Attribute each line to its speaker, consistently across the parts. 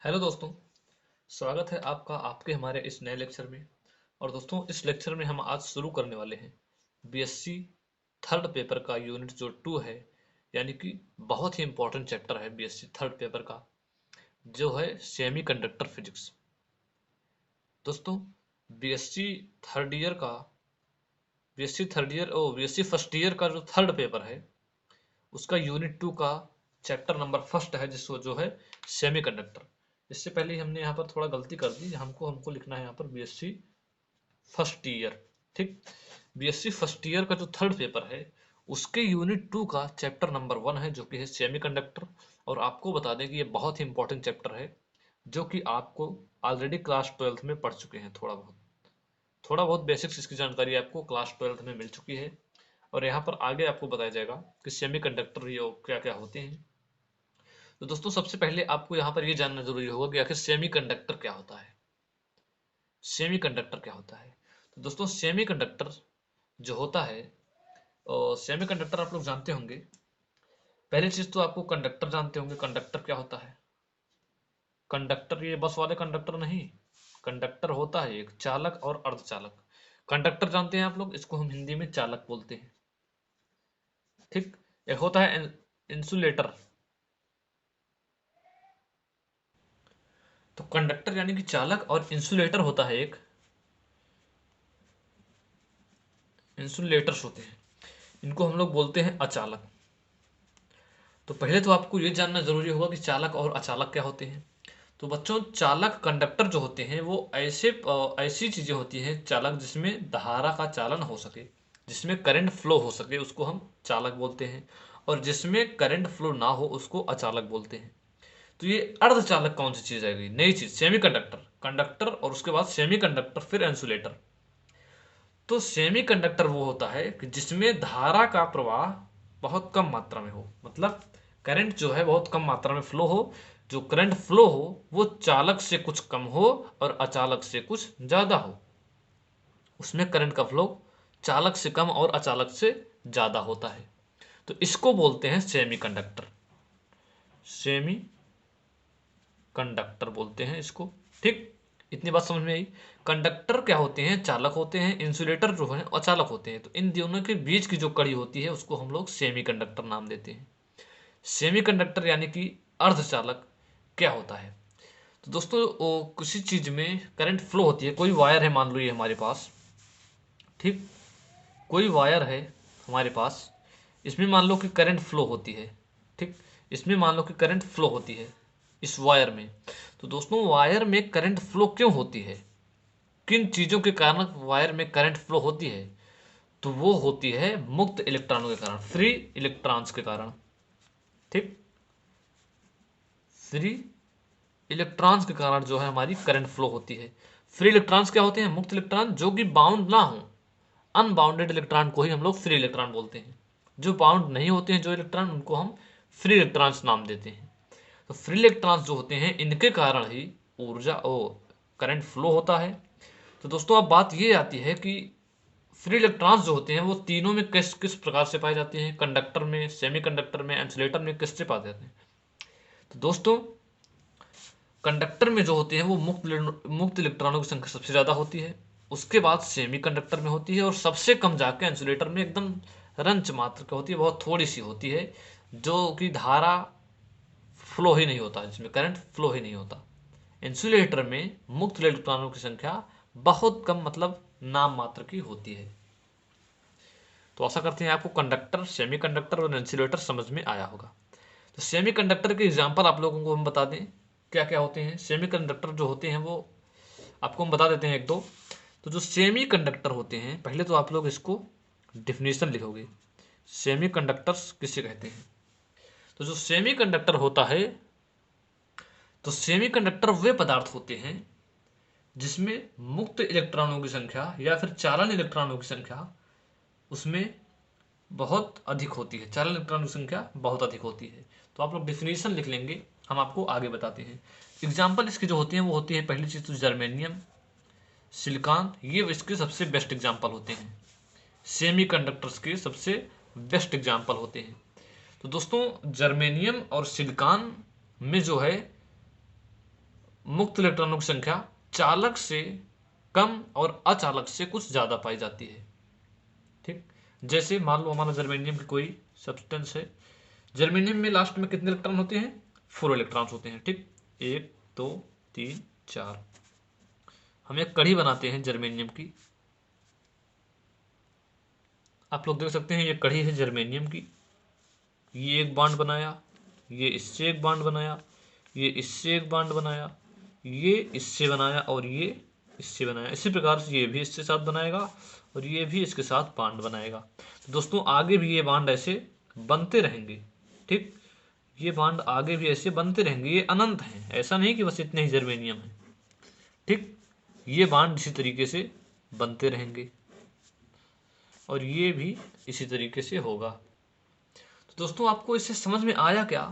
Speaker 1: Hello दोस्तों। स्वागत है आपका आपके हमारे इस नए लेक्चर में। और दोस्तों, इस लेक्चर में हम आज शुरू करने वाले हैं बीएससी थर्ड पेपर का यूनिट जो 2 है, यानी कि बहुत ही इंपॉर्टेंट चैप्टर है बीएससी थर्ड पेपर का, जो है सेमी कंडक्टर फिजिक्स। दोस्तों, बीएससी थर्ड ईयर का बीएससी फर्स्ट ईयर का जो थर्ड पेपर है, उसका यूनिट 2 का चैप्टर नंबर फर्स्ट है, जिसको जो है सेमी कंडक्टर। इससे पहले हमने यहाँ पर थोड़ा गलती कर दी, हमको हमको लिखना है यहाँ पर बीएससी फर्स्ट ईयर। ठीक, बीएससी फर्स्ट ईयर का जो थर्ड पेपर है, उसके यूनिट 2 का चैप्टर नंबर 1 है, जो कि है सेमी कंडक्टर। और आपको बता दें कि ये बहुत ही इंपॉर्टेंट चैप्टर है, जो कि आपको ऑलरेडी क्लास 12th में पढ़ चुके हैं। थोड़ा बहुत बेसिक्स इसकी जानकारी आपको क्लास 12th में मिल चुकी है। और यहाँ पर आगे आपको बताया जाएगा कि सेमी कंडक्टर ये क्या क्या होते हैं। तो दोस्तों, सबसे पहले आपको यहाँ पर ये जानना जरूरी होगा कि आखिर सेमी कंडक्टर क्या होता है। सेमी कंडक्टर क्या होता है? तो दोस्तों, सेमी कंडक्टर जो होता है, सेमी कंडक्टर आप लोग जानते होंगे। पहली चीज तो आपको कंडक्टर जानते होंगे। कंडक्टर क्या होता है? कंडक्टर ये बस वाले कंडक्टर नहीं, कंडक्टर होता है एक चालक और अर्धचालक। कंडक्टर जानते हैं आप लोग, इसको हम हिंदी में चालक बोलते हैं। ठीक। एक होता है इंसुलेटर। तो कंडक्टर यानी कि चालक, और इंसुलेटर होता है एक, इंसुलेटर्स होते हैं, इनको हम लोग बोलते हैं अचालक। तो पहले तो आपको ये जानना जरूरी होगा कि चालक और अचालक क्या होते हैं। तो बच्चों, चालक कंडक्टर जो होते हैं वो ऐसी चीजें होती हैं चालक, जिसमें धारा का चालन हो सके, जिसमें करंट फ्लो हो सके, उसको हम चालक बोलते हैं। और जिसमें करंट फ्लो ना हो, उसको अचालक बोलते हैं। तो ये अर्धचालक कौन सी चीज आएगी? नई चीज, सेमी कंडक्टर। कंडक्टर और उसके बाद सेमी कंडक्टर, फिर इंसुलेटर। तो सेमी कंडक्टर वो होता है कि जिसमें धारा का प्रवाह बहुत कम मात्रा में हो, मतलब करंट जो है बहुत कम मात्रा में फ्लो हो। जो करंट फ्लो हो वो चालक से कुछ कम हो और अचालक से कुछ ज्यादा हो। उसमें करंट का फ्लो चालक से कम और अचालक से ज्यादा होता है। तो इसको बोलते हैं सेमी कंडक्टर। सेमी कंडक्टर बोलते हैं इसको। ठीक, इतनी बात समझ में आई। कंडक्टर क्या होते हैं? चालक होते हैं। इंसुलेटर जो है अचालक होते हैं। तो इन दोनों के बीच की जो कड़ी होती है, उसको हम लोग सेमी कंडक्टर नाम देते हैं। सेमी कंडक्टर यानी कि अर्धचालक क्या होता है? तो दोस्तों, किसी चीज में करंट फ्लो होती है। कोई वायर है, मान लो ये हमारे पास। ठीक, कोई वायर है हमारे पास, इसमें मान लो कि करंट फ्लो होती है। ठीक, इसमें मान लो कि करंट फ्लो होती है इस वायर में। तो दोस्तों, वायर में करंट फ्लो क्यों होती है? किन चीजों के कारण वायर में करंट फ्लो होती है? तो वो होती है मुक्त इलेक्ट्रॉनों के कारण, फ्री इलेक्ट्रॉन्स के कारण। ठीक, फ्री इलेक्ट्रॉन्स के कारण जो है हमारी करंट फ्लो होती है। फ्री इलेक्ट्रॉन्स क्या होते हैं? मुक्त इलेक्ट्रॉन, जो कि बाउंड ना हो। अनबाउंडेड इलेक्ट्रॉन को ही हम लोग फ्री इलेक्ट्रॉन बोलते हैं। जो बाउंड नहीं होते हैं जो इलेक्ट्रॉन, उनको हम फ्री इलेक्ट्रॉन्स नाम देते हैं। तो फ्री इलेक्ट्रॉन्स जो होते हैं, इनके कारण ही ऊर्जा ओ करंट फ्लो होता है। तो दोस्तों, अब बात ये आती है कि फ्री इलेक्ट्रॉन्स जो होते हैं वो तीनों में किस किस प्रकार से पाए जाते हैं? कंडक्टर में, सेमी कंडक्टर में, इंसुलेटर में, किससे पाए जाते हैं? तो दोस्तों, कंडक्टर में जो होते हैं वो मुक्त इलेक्ट्रॉनों की संख्या सबसे ज्यादा होती है। उसके बाद सेमी कंडक्टर में होती है, और सबसे कम जाके इंसुलेटर में एकदम रंच मात्र की होती है, बहुत थोड़ी सी होती है, जो कि धारा फ्लो ही नहीं होता, जिसमें करंट फ्लो ही नहीं होता। इंसुलेटर में मुक्त इलेक्ट्रॉनों की संख्या बहुत कम, मतलब नाम मात्र की होती है। तो आशा करते हैं आपको कंडक्टर, सेमी कंडक्टर और इंसुलेटर समझ में आया होगा। तो सेमी कंडक्टर के एग्जाम्पल आप लोगों को हम बता दें क्या क्या होते हैं। सेमी कंडक्टर जो होते हैं वो आपको हम बता देते हैं एक दो। तो जो सेमी कंडक्टर होते हैं, पहले तो आप लोग इसको डिफिनेशन लिखोगे, सेमी कंडक्टर्स किसे कहते हैं। तो जो सेमी कंडक्टर होता है, तो सेमी कंडक्टर वे पदार्थ होते हैं जिसमें मुक्त इलेक्ट्रॉनों की संख्या या फिर चालन इलेक्ट्रॉनों की संख्या उसमें बहुत अधिक होती है। चालन इलेक्ट्रॉनों की संख्या बहुत अधिक होती है। तो आप लोग डिफिनेशन लिख लेंगे, हम आपको आगे बताते हैं। एग्जाम्पल इसकी जो होती है वो होती है, पहली चीज तो जर्मेनियम, सिलिकॉन, ये इसके सबसे बेस्ट एग्जाम्पल होते हैं। सेमी कंडक्टर्स के सबसे बेस्ट एग्जाम्पल होते हैं। तो दोस्तों, जर्मेनियम और सिलिकॉन में जो है मुक्त इलेक्ट्रॉनों की संख्या चालक से कम और अचालक से कुछ ज़्यादा पाई जाती है। ठीक, जैसे मान लो हमारा जर्मेनियम की कोई सब्सटेंस है, जर्मेनियम में लास्ट में कितने इलेक्ट्रॉन होते हैं? 4 इलेक्ट्रॉन्स होते हैं। ठीक, 1 2 3 4। हम एक कड़ी बनाते हैं जर्मेनियम की, आप लोग देख सकते हैं ये कड़ी है जर्मेनियम की। ये एक बॉन्ड बनाया, ये इससे एक बॉन्ड बनाया, ये इससे एक बॉन्ड बनाया, ये इससे बनाया और ये इससे बनाया। इसी प्रकार से ये भी इसके साथ बनाएगा और ये भी इसके साथ बॉन्ड बनाएगा। तो दोस्तों आगे भी ये बॉन्ड ऐसे बनते रहेंगे। ठीक, ये बॉन्ड आगे भी ऐसे बनते रहेंगे, ये अनंत हैं, ऐसा नहीं कि बस इतने ही जर्मेनियम है। ठीक, ये बॉन्ड इसी तरीके से बनते रहेंगे और ये भी इसी तरीके से होगा। तो दोस्तों आपको इससे समझ में आया क्या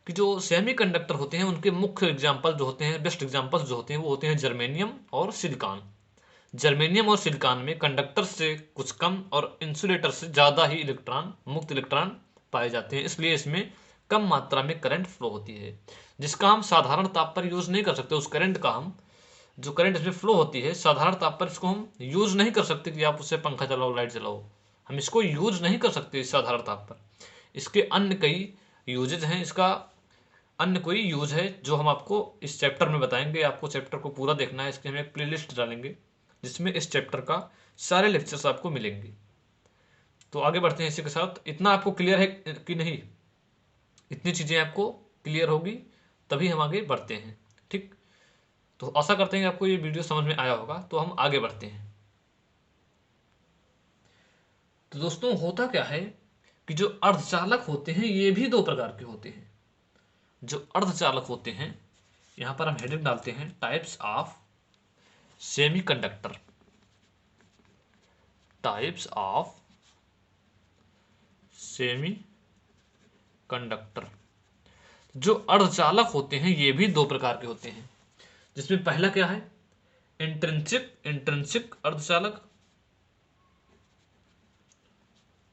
Speaker 1: कि जो सेमीकंडक्टर होते हैं उनके मुख्य एग्जाम्पल जो होते हैं, बेस्ट एग्जाम्पल्स जो होते हैं वो होते हैं जर्मेनियम और सिलिकॉन। जर्मेनियम और सिलिकॉन में कंडक्टर से कुछ कम और इंसुलेटर से ज़्यादा ही इलेक्ट्रॉन, मुक्त इलेक्ट्रॉन पाए जाते हैं, इसलिए इसमें कम मात्रा में करंट फ्लो होती है, जिसका हम साधारण ताप पर यूज़ नहीं कर सकते। उस करंट का हम, जो करंट इसमें फ्लो होती है साधारण ताप पर, इसको हम यूज़ नहीं कर सकते कि आप उससे पंखा चलाओ, लाइट चलाओ, हम इसको यूज़ नहीं कर सकते इस साधारण ताप पर। इसके अन्य कई यूजेज हैं, इसका अन्य कोई यूज है जो हम आपको इस चैप्टर में बताएंगे। आपको चैप्टर को पूरा देखना है, इसकी हम एक प्लेलिस्ट डालेंगे जिसमें इस चैप्टर का सारे लेक्चर्स आपको मिलेंगे। तो आगे बढ़ते हैं इसी के साथ। इतना आपको क्लियर है कि नहीं? इतनी चीज़ें आपको क्लियर होगी तभी हम आगे बढ़ते हैं। ठीक, तो आशा करते हैं कि आपको ये वीडियो समझ में आया होगा। तो हम आगे बढ़ते हैं। तो दोस्तों होता क्या है कि जो अर्धचालक होते हैं ये भी दो प्रकार के होते हैं। जो अर्धचालक होते हैं, यहां पर हम हेडिंग डालते हैं types of semiconductor. Types of semiconductor. जो अर्धचालक होते हैं ये भी दो प्रकार के होते हैं, जिसमें पहला क्या है? इंट्रिंसिक अर्धचालक।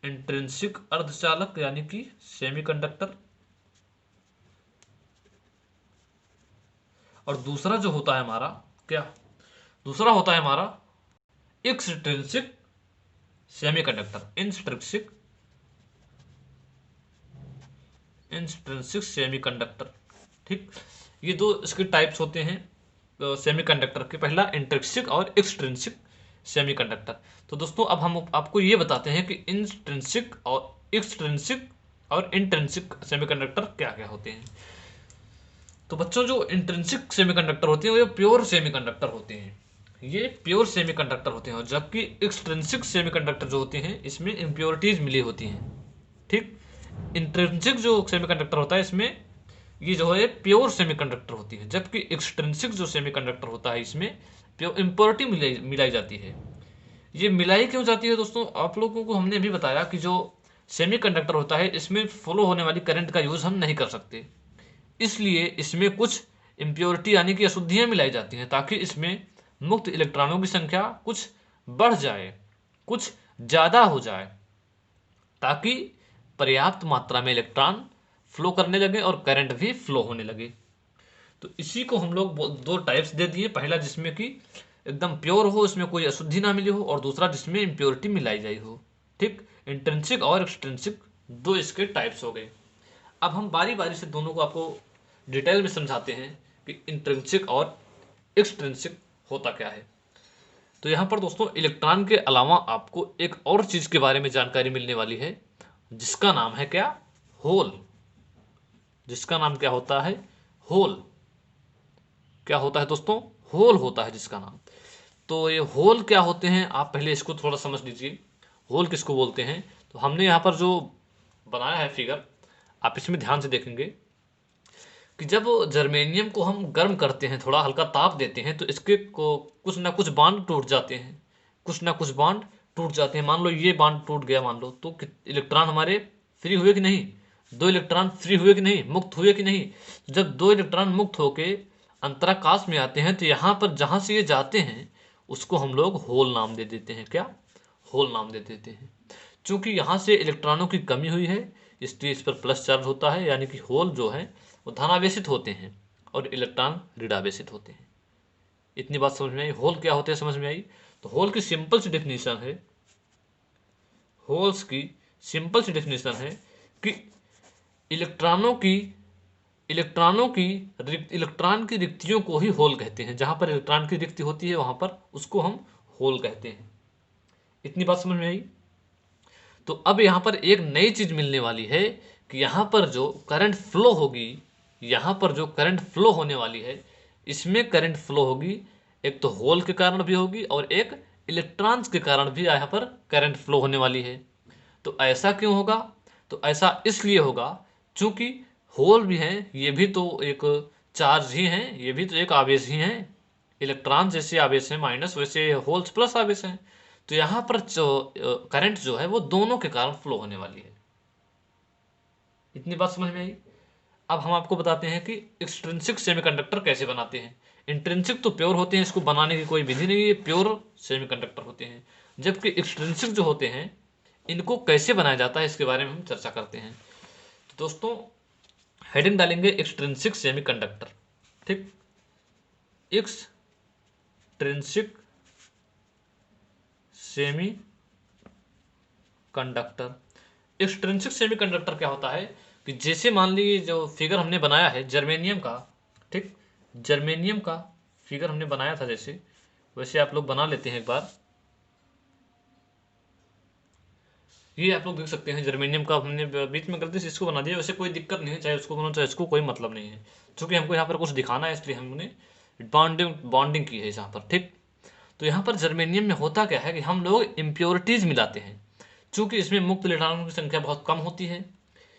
Speaker 1: इंट्रिंसिक अर्धचालक यानी कि सेमीकंडक्टर। और दूसरा जो होता है हमारा क्या? दूसरा होता है हमारा एक्सट्रिंसिक सेमीकंडक्टर। Intrinsic semiconductor. ठीक, ये दो इसके टाइप्स होते हैं सेमीकंडक्टर के, पहला इंट्रिंसिक और एक्सट्रिंसिक सेमीकंडक्टर। तो दोस्तों अब हम आपको ये बताते हैं कि इंट्रिंसिक और एक्सट्रिंसिक और इंट्रिंसिक सेमीकंडक्टर क्या क्या होते हैं। तो बच्चों जो इंट्रिंसिक सेमीकंडक्टर होते हैं वो प्योर सेमीकंडक्टर होते हैं, ये प्योर सेमीकंडक्टर होते हैं। और जबकि एक्सट्रिंसिक सेमीकंडक्टर जो होते हैं इसमें इम्प्योरिटीज मिली होती हैं। ठीक, इंट्रिंसिक जो सेमीकंडक्टर होता है इसमें ये जो है प्योर सेमीकंडक्टर होती है, जबकि एक्सट्रिंसिक जो सेमीकंडक्टर होता है इसमें प्योर इम्प्योरिटी मिलाई जाती है। ये मिलाई क्यों जाती है दोस्तों? आप लोगों को हमने भी बताया कि जो सेमीकंडक्टर होता है इसमें फ्लो होने वाली करंट का यूज हम नहीं कर सकते, इसलिए इसमें कुछ इम्प्योरिटी यानी कि अशुद्धियां मिलाई जाती हैं, ताकि इसमें मुक्त इलेक्ट्रॉनों की संख्या कुछ बढ़ जाए, कुछ ज़्यादा हो जाए, ताकि पर्याप्त मात्रा में इलेक्ट्रॉन फ्लो करने लगे और करंट भी फ्लो होने लगे। तो इसी को हम लोग दो टाइप्स दे दिए, पहला जिसमें कि एकदम प्योर हो, इसमें कोई अशुद्धि ना मिली हो, और दूसरा जिसमें इम्प्योरिटी मिलाई जाई हो। ठीक, इंट्रिंसिक और एक्सट्रिंसिक दो इसके टाइप्स हो गए। अब हम बारी बारी से दोनों को आपको डिटेल में समझाते हैं कि इंट्रिंसिक और एक्सट्रिंसिक होता क्या है। तो यहाँ पर दोस्तों इलेक्ट्रॉन के अलावा आपको एक और चीज़ के बारे में जानकारी मिलने वाली है, जिसका नाम है क्या? होल। जिसका नाम क्या होता है? होल। क्या होता है दोस्तों? होल होता है जिसका नाम। तो ये होल क्या होते हैं, आप पहले इसको थोड़ा समझ लीजिए। होल किसको बोलते हैं? तो हमने यहाँ पर जो बनाया है फिगर, आप इसमें ध्यान से देखेंगे कि जब जर्मेनियम को हम गर्म करते हैं, थोड़ा हल्का ताप देते हैं, तो इसके को कुछ ना कुछ बॉन्ड टूट जाते हैं, कुछ ना कुछ बॉन्ड टूट जाते हैं। मान लो ये बॉन्ड टूट गया, मान लो, तो इलेक्ट्रॉन हमारे फ्री हुए कि नहीं? दो इलेक्ट्रॉन फ्री हुए कि नहीं, मुक्त हुए कि नहीं? जब दो इलेक्ट्रॉन मुक्त होके अंतराकाश में आते हैं तो यहाँ पर जहाँ से ये जाते हैं उसको हम लोग होल नाम दे देते हैं। क्या? होल नाम दे देते हैं। चूंकि यहाँ से इलेक्ट्रॉनों की कमी हुई है इसलिए इस पर प्लस चार्ज होता है, यानी कि होल जो है वो धनावेशित होते हैं। और इलेक्ट्रॉन ऋणावेशित होते हैं। इतनी बात समझ में आई। होल क्या होते हैं समझ में आई। तो होल की सिंपल सी डेफिनेशन है, होल्स की सिंपल सी डेफिनेशन है कि इलेक्ट्रॉनों की इलेक्ट्रॉन की रिक्तियों को ही होल कहते हैं। जहां पर इलेक्ट्रॉन की रिक्ति होती है वहां पर उसको हम होल कहते हैं। इतनी बात समझ में आई। तो अब यहां पर एक नई चीज मिलने वाली है कि यहां पर जो करंट फ्लो होगी, यहां पर जो करंट फ्लो होने वाली है, इसमें करंट फ्लो होगी एक तो होल के कारण भी होगी और एक इलेक्ट्रॉन्स के कारण भी यहाँ पर करंट फ्लो होने वाली है। तो ऐसा क्यों होगा। तो ऐसा इसलिए होगा चूंकि होल भी हैं, ये भी तो एक चार्ज ही हैं, ये भी तो एक आवेश ही हैं। इलेक्ट्रॉन जैसे आवेश हैं माइनस, वैसे होल्स प्लस आवेश हैं। तो यहाँ पर जो करंट जो है वो दोनों के कारण फ्लो होने वाली है। इतनी बात समझ में आई। अब हम आपको बताते हैं कि एक्सट्रिंसिक सेमीकंडक्टर कैसे बनाते हैं। इंट्रिंसिक तो प्योर होते हैं, इसको बनाने की कोई विधि नहीं है, प्योर सेमीकंडक्टर होते हैं। जबकि एक्सट्रिंसिक जो होते हैं इनको कैसे बनाया जाता है इसके बारे में हम चर्चा करते हैं। तो दोस्तों हेडिंग डालेंगे एक्सट्रिंसिक सेमीकंडक्टर। ठीक, extrinsic semi conductor. Extrinsic semiconductor क्या होता है कि जैसे मान लीजिए जो फिगर हमने बनाया है जर्मेनियम का, ठीक, जर्मेनियम का फिगर हमने बनाया था जैसे, वैसे आप लोग बना लेते हैं एक बार। ये आप लोग देख सकते हैं जर्मेनियम का हमने बीच में गलती से इसको बना दिया, वैसे कोई दिक्कत नहीं है, चाहे उसको बनाओ चाहे इसको, कोई मतलब नहीं है। क्योंकि हमको यहाँ पर कुछ दिखाना है इसलिए हमने बॉन्डिंग की है यहाँ पर। ठीक, तो यहाँ पर जर्मेनियम में होता क्या है कि हम लोग इम्प्योरिटीज मिलाते हैं। चूंकि इसमें मुक्त इलेक्ट्रॉनों की संख्या बहुत कम होती है,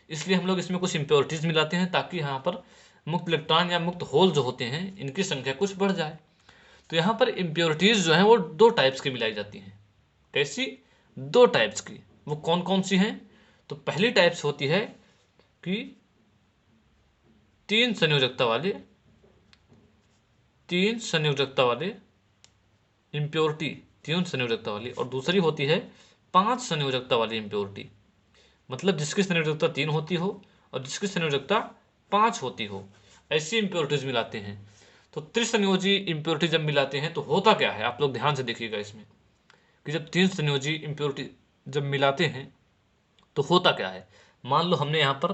Speaker 1: इसलिए हम लोग इसमें कुछ इम्प्योरिटीज मिलाते हैं ताकि यहाँ पर मुक्त इलेक्ट्रॉन या मुक्त होल जो होते हैं इनकी संख्या कुछ बढ़ जाए। तो यहाँ पर इम्प्योरिटीज जो हैं वो दो टाइप्स की मिलाई जाती हैं। कैसी? दो टाइप्स की। वो कौन कौन सी हैं? तो पहली टाइप्स होती है कि तीन संयोजकता वाले इम्प्योरिटी, तीन संयोजकता वाली, और दूसरी होती है 5 संयोजकता वाली इम्प्योरिटी। मतलब जिसकी संयोजकता 3 होती हो और जिसकी संयोजकता 5 होती हो, ऐसी इम्प्योरिटीज मिलाते हैं। तो त्रिसंयोजी इम्प्योरिटी जब मिलाते हैं तो होता क्या है, आप लोग ध्यान से देखिएगा इसमें कि जब तीन संयोजी इम्प्योरिटी जब मिलाते हैं तो होता क्या है। मान लो हमने यहाँ पर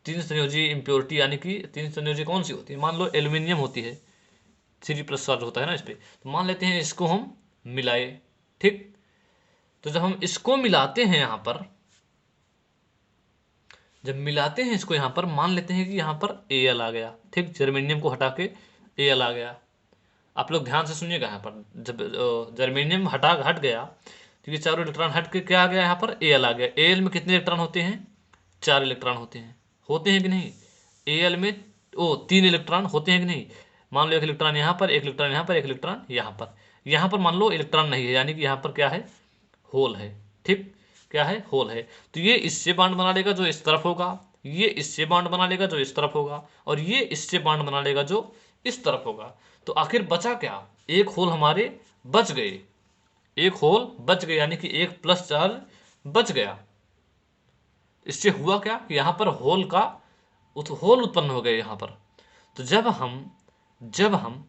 Speaker 1: तीन संयोजी इम्प्योरिटी, यानी कि तीन संयोजी कौन सी होती है, मान लो एल्यूमिनियम होती है, 3+ चार्ज होता है ना इस पर, तो मान लेते हैं इसको हम मिलाए। ठीक, तो जब हम इसको मिलाते हैं यहाँ पर, जब मिलाते हैं इसको यहाँ पर, मान लेते हैं कि यहाँ पर Al आ गया। ठीक, जर्मेनियम को हटा के Al आ गया। आप लोग ध्यान से सुनिएगा, यहाँ पर जब जर्मेनियम हट गया तो ये चारों इलेक्ट्रॉन हट के क्या आ गया, यहाँ पर Al आ गया। Al में कितने इलेक्ट्रॉन होते हैं? 4 इलेक्ट्रॉन होते हैं कि नहीं? Al में 3 इलेक्ट्रॉन होते हैं कि नहीं? मान लो एक इलेक्ट्रॉन यहाँ पर, एक इलेक्ट्रॉन यहाँ पर, एक इलेक्ट्रॉन यहाँ पर। यहाँ पर मान लो इलेक्ट्रॉन नहीं है, यानी कि यहाँ पर क्या है, होल है। ठीक, क्या है, होल है। तो ये इससे बॉन्ड बना लेगा जो इस तरफ होगा, ये इससे बॉन्ड बना लेगा जो इस तरफ होगा, और ये इससे बॉन्ड बना लेगा जो इस तरफ होगा। तो आखिर बचा क्या? एक होल हमारे बच गए, एक होल बच गए, यानी कि एक प्लस चार्ज बच गया। इससे हुआ क्या कि यहाँ पर होल उत्पन्न हो गए यहाँ पर। तो जब हम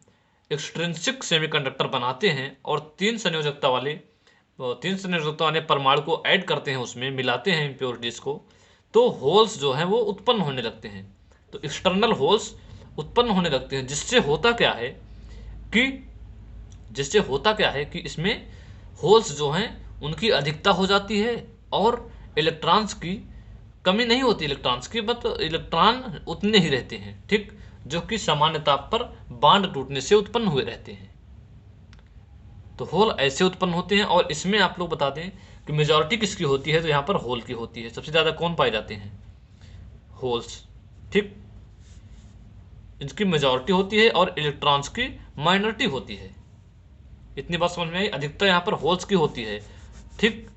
Speaker 1: एक्सट्रिंसिक सेमीकंडक्टर बनाते हैं और तीन संयोजकता वाले परमाणु को ऐड करते हैं, उसमें मिलाते हैं इम्प्योरिटीज को, तो होल्स जो हैं वो उत्पन्न होने लगते हैं। तो एक्सटर्नल होल्स उत्पन्न होने लगते हैं, जिससे होता क्या है कि इसमें होल्स जो हैं उनकी अधिकता हो जाती है और इलेक्ट्रॉन्स की कमी नहीं होती, इलेक्ट्रॉन्स की, बट इलेक्ट्रॉन उतने ही रहते हैं। ठीक, जो कि सामान्य ताप पर बांड टूटने से उत्पन्न हुए रहते हैं। तो होल ऐसे उत्पन्न होते हैं। और इसमें आप लोग बता दें कि मेजॉरिटी किसकी होती है, तो यहाँ पर होल की होती है। सबसे ज़्यादा कौन पाए जाते हैं? होल्स। ठीक, इनकी मेजॉरिटी होती है और इलेक्ट्रॉन्स की माइनॉरिटी होती है। इतनी बात समझ में आई। अधिकतर यहाँ पर होल्स की होती है। ठीक,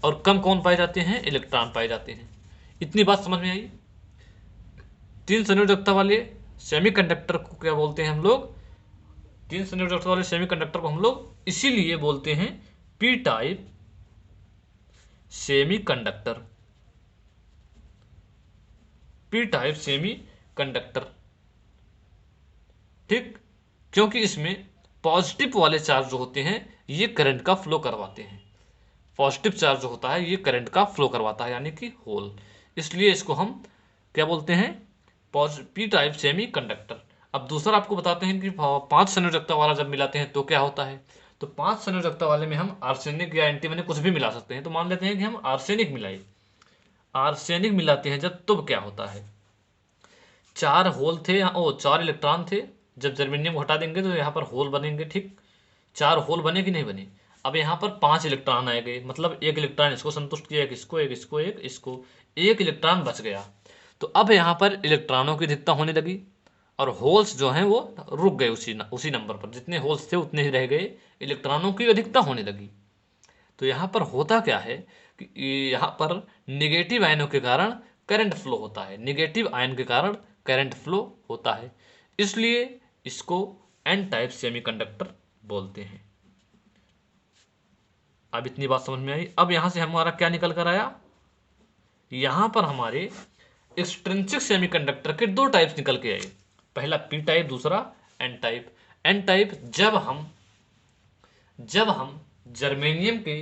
Speaker 1: और कम कौन पाए जाते हैं? इलेक्ट्रॉन पाए जाते हैं। इतनी बात समझ में आई। तीन संयोजकता वाले सेमीकंडक्टर को क्या बोलते हैं हम लोग? तीन संयोजकता वाले सेमीकंडक्टर को हम लोग इसीलिए बोलते हैं P type semiconductor. P type semiconductor. ठीक, क्योंकि इसमें पॉजिटिव वाले चार्ज जो होते हैं ये करंट का फ्लो करवाते हैं। पॉजिटिव चार्ज जो होता है ये करंट का फ्लो करवाता है, यानी कि होल। इसलिए इसको हम क्या बोलते हैं, पी टाइप सेमी कंडक्टर। अब दूसरा आपको बताते हैं कि 5 संयोजकता वाला जब मिलाते हैं तो क्या होता है। तो 5 संयोजकता वाले में हम आर्सेनिक या एंटीमनी कुछ भी मिला सकते हैं। तो मान लेते हैं कि हम आर्सेनिक मिलाए, आर्सेनिक मिलाते हैं जब, तब क्या होता है, 4 होल थे, 4 इलेक्ट्रॉन थे। जब जर्मेनियम को हटा देंगे तो यहाँ पर होल बनेंगे। ठीक, 4 होल बने कि नहीं बने। अब यहाँ पर 5 इलेक्ट्रॉन आए गए, मतलब एक इलेक्ट्रॉन इसको संतुष्ट किया, एक इसको, एक इसको, एक इसको, एक इलेक्ट्रॉन बच गया। तो अब यहाँ पर इलेक्ट्रॉनों की अधिकता होने लगी और होल्स जो हैं वो रुक गए, उसी नंबर पर। जितने होल्स थे उतने ही रह गए, इलेक्ट्रॉनों की अधिकता होने लगी। तो यहाँ पर होता क्या है कि यहाँ पर निगेटिव आयनों के कारण करंट फ्लो होता है, निगेटिव आयन के कारण करंट फ्लो होता है, इसलिए इसको एन टाइप सेमीकंडक्टर बोलते हैं। अब इतनी बात समझ में आई। अब यहां से हमारा क्या निकल कर आया, यहां पर हमारे एक्सट्रिंसिक सेमीकंडक्टर के 2 टाइप्स निकल के आए। पहला पी टाइप, दूसरा एन टाइप। एन टाइप जब हम जर्मेनियम के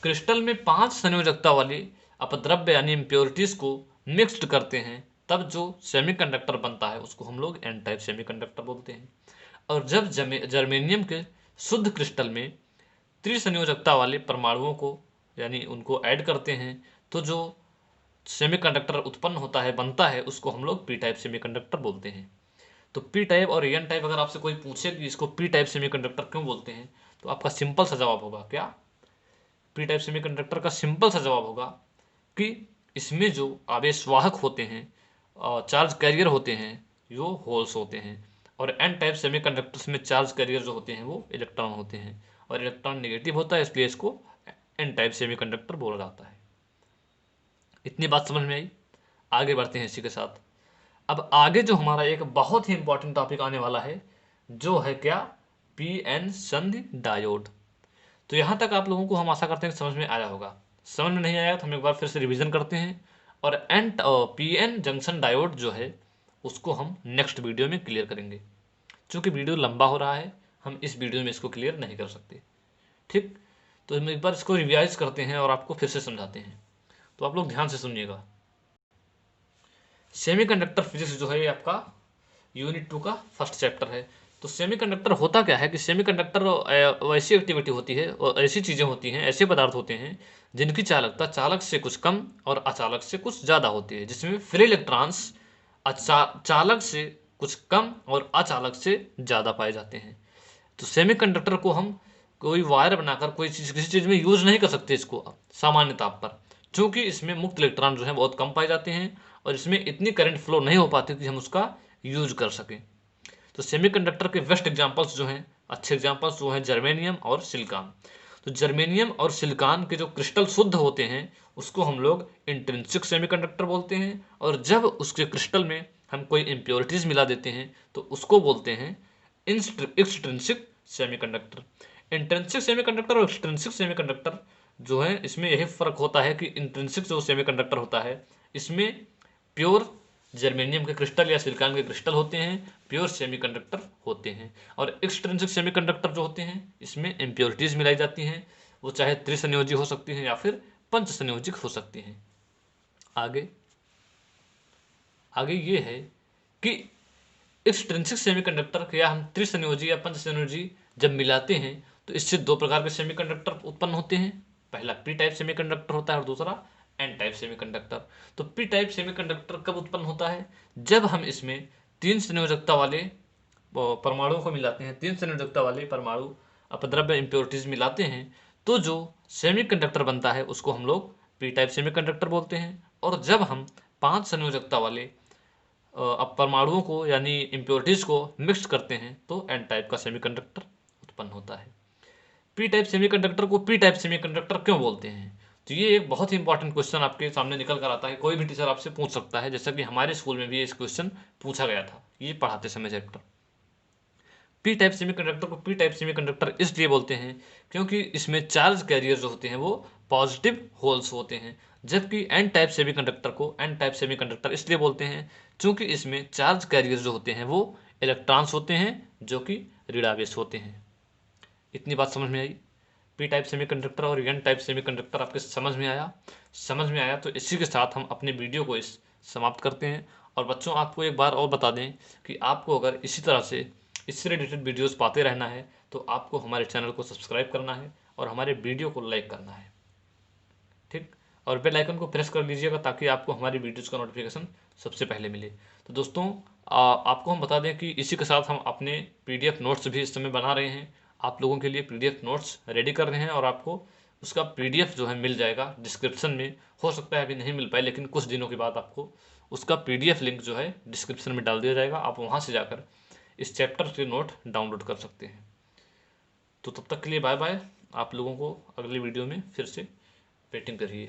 Speaker 1: क्रिस्टल में 5 संयोजकता वाले अपद्रव्य यानी इम्प्योरिटीज को मिक्स्ड करते हैं, तब जो सेमीकंडक्टर बनता है उसको हम लोग एन टाइप सेमीकंडक्टर बोलते हैं। और जब जर्मेनियम के शुद्ध क्रिस्टल में त्रिसंयोजकता वाले परमाणुओं को यानी उनको ऐड करते हैं, तो जो सेमीकंडक्टर उत्पन्न होता है, बनता है, उसको हम लोग पी टाइप सेमीकंडक्टर बोलते हैं। तो पी टाइप और एन टाइप अगर आपसे कोई पूछे कि इसको पी टाइप सेमीकंडक्टर क्यों बोलते हैं, तो आपका सिंपल सा जवाब होगा क्या, पी टाइप सेमीकंडक्टर का सिंपल सा जवाब होगा कि इसमें जो आवेशवाहक होते हैं, चार्ज कैरियर होते हैं, जो होल्स होते हैं। और एन टाइप सेमीकंडक्टर्स में चार्ज कैरियर जो होते हैं वो इलेक्ट्रॉन होते हैं, और इलेक्ट्रॉन नेगेटिव होता है, इसलिए इसको एन टाइप सेमीकंडक्टर बोला जाता है। इतनी बात समझ में आई। आगे बढ़ते हैं इसी के साथ। अब आगे जो हमारा एक बहुत ही इंपॉर्टेंट टॉपिक आने वाला है, जो है क्या, पी एन संधि डायोड। तो यहाँ तक आप लोगों को हम आशा करते हैं कि समझ में आया होगा। समझ में नहीं आया तो हम एक बार फिर से रिवीजन करते हैं। और पी एन जंक्शन डायोड जो है उसको हम नेक्स्ट वीडियो में क्लियर करेंगे। चूँकि वीडियो लंबा हो रहा है, हम इस वीडियो में इसको क्लियर नहीं कर सकते। ठीक, तो हम एक बार इसको रिवाइज करते हैं और आपको फिर से समझाते हैं। तो आप लोग ध्यान से सुनिएगा। सेमीकंडक्टर फिजिक्स जो है ये आपका यूनिट 2 का फर्स्ट चैप्टर है। तो सेमीकंडक्टर होता क्या है कि सेमीकंडक्टर ऐसी एक्टिविटी होती है और ऐसी चीज़ें होती हैं, ऐसे पदार्थ होते हैं जिनकी चालकता चालक से कुछ कम और अचालक से कुछ ज़्यादा होती है, जिसमें फ्री इलेक्ट्रॉन्स चालक से कुछ कम और अचालक से ज़्यादा पाए जाते हैं। तो सेमीकंडक्टर को हम कोई वायर बनाकर कोई चीज़ किसी चीज़ में यूज नहीं कर सकते इसको सामान्य ताप पर, क्योंकि इसमें मुक्त इलेक्ट्रॉन जो है बहुत कम पाए जाते हैं और इसमें इतनी करंट फ्लो नहीं हो पाती कि हम उसका यूज कर सकें। तो सेमीकंडक्टर के बेस्ट एग्जांपल्स जो हैं, अच्छे एग्जांपल्स जो हैं, जर्मेनियम और सिलिकॉन। तो जर्मेनियम और सिलिकॉन के जो क्रिस्टल शुद्ध होते हैं उसको हम लोग इंट्रिंसिक सेमीकंडक्टर बोलते हैं, और जब उसके क्रिस्टल में हम कोई इम्प्योरिटीज मिला देते हैं तो उसको बोलते हैं एक्सट्रिंसिक सेमीकंडक्टर। इंट्रिंसिक सेमीकंडक्टर और एक्सट्रिंसिक सेमीकंडक्टर जो है, इसमें यही फर्क होता है कि इंट्रिंसिक जो सेमीकंडक्टर होता है इसमें प्योर जर्मेनियम के क्रिस्टल या सिलिकॉन के क्रिस्टल होते हैं, प्योर सेमीकंडक्टर होते हैं। और एक्सट्रिंसिक सेमीकंडक्टर जो होते हैं इसमें इम्प्योरिटीज मिलाई जाती हैं, वो चाहे त्रिसंयोजी हो सकती हैं या फिर पंचसंयोजिक हो सकती हैं। आगे आगे ये है कि एक्सट्रिंसिक सेमीकंडक्टर या हम त्रिसंयोजी या पंचसंयोजी जब मिलाते हैं तो इससे 2 प्रकार के सेमीकंडक्टर उत्पन्न होते हैं। पहला पी टाइप सेमीकंडक्टर होता है और दूसरा एन टाइप सेमीकंडक्टर। तो पी टाइप सेमीकंडक्टर कब उत्पन्न होता है, जब हम इसमें 3 संयोजकता वाले परमाणुओं को मिलाते हैं, 3 संयोजकता वाले परमाणु अपद्रव्य इम्प्योरिटीज मिलाते हैं, तो जो सेमीकंडक्टर बनता है उसको हम लोग पी टाइप सेमीकंडक्टर बोलते हैं। और जब हम 5 संयोजकता वाले परमाणुओं को यानी इम्प्योरिटीज को मिक्स करते हैं तो एन टाइप का सेमीकंडक्टर उत्पन्न होता है। पी टाइप सेमीकंडक्टर को पी टाइप सेमीकंडक्टर क्यों बोलते हैं, तो ये एक बहुत ही इंपॉर्टेंट क्वेश्चन आपके सामने निकल कर आता है। कोई भी टीचर आपसे पूछ सकता है, जैसा कि हमारे स्कूल में भी इस क्वेश्चन पूछा गया था ये पढ़ाते समय चैप्टर। पी टाइप सेमीकंडक्टर को पी टाइप सेमीकंडक्टर इसलिए बोलते हैं क्योंकि इसमें चार्ज कैरियर जो होते हैं वो पॉजिटिव होल्स होते हैं, जबकि एन टाइप सेमीकंडक्टर को एन टाइप सेमीकंडक्टर इसलिए बोलते हैं क्योंकि इसमें चार्ज कैरियर जो होते हैं वो इलेक्ट्रॉन्स होते हैं जो कि ऋणावेश होते हैं। इतनी बात समझ में आई? पी टाइप सेमीकंडक्टर और एन टाइप सेमीकंडक्टर आपके समझ में आया? समझ में आया तो इसी के साथ हम अपने वीडियो को इस समाप्त करते हैं। और बच्चों, आपको एक बार और बता दें कि आपको अगर इसी तरह से इससे रिलेटेड वीडियोस पाते रहना है तो आपको हमारे चैनल को सब्सक्राइब करना है और हमारे वीडियो को लाइक करना है, ठीक। और बेल आइकन को प्रेस कर लीजिएगा ताकि आपको हमारी वीडियोस का नोटिफिकेशन सबसे पहले मिले। तो दोस्तों, आपको हम बता दें कि इसी के साथ हम अपने पीडीएफ नोट्स भी इस समय बना रहे हैं, आप लोगों के लिए पीडीएफ नोट्स रेडी कर रहे हैं और आपको उसका पीडीएफ जो है मिल जाएगा डिस्क्रिप्शन में। हो सकता है अभी नहीं मिल पाए, लेकिन कुछ दिनों के बाद आपको उसका पीडीएफ लिंक जो है डिस्क्रिप्शन में डाल दिया जाएगा, आप वहाँ से जाकर इस चैप्टर के नोट डाउनलोड कर सकते हैं। तो तब तक के लिए बाय बाय। आप लोगों को अगली वीडियो में फिर से वेटिंग करिए।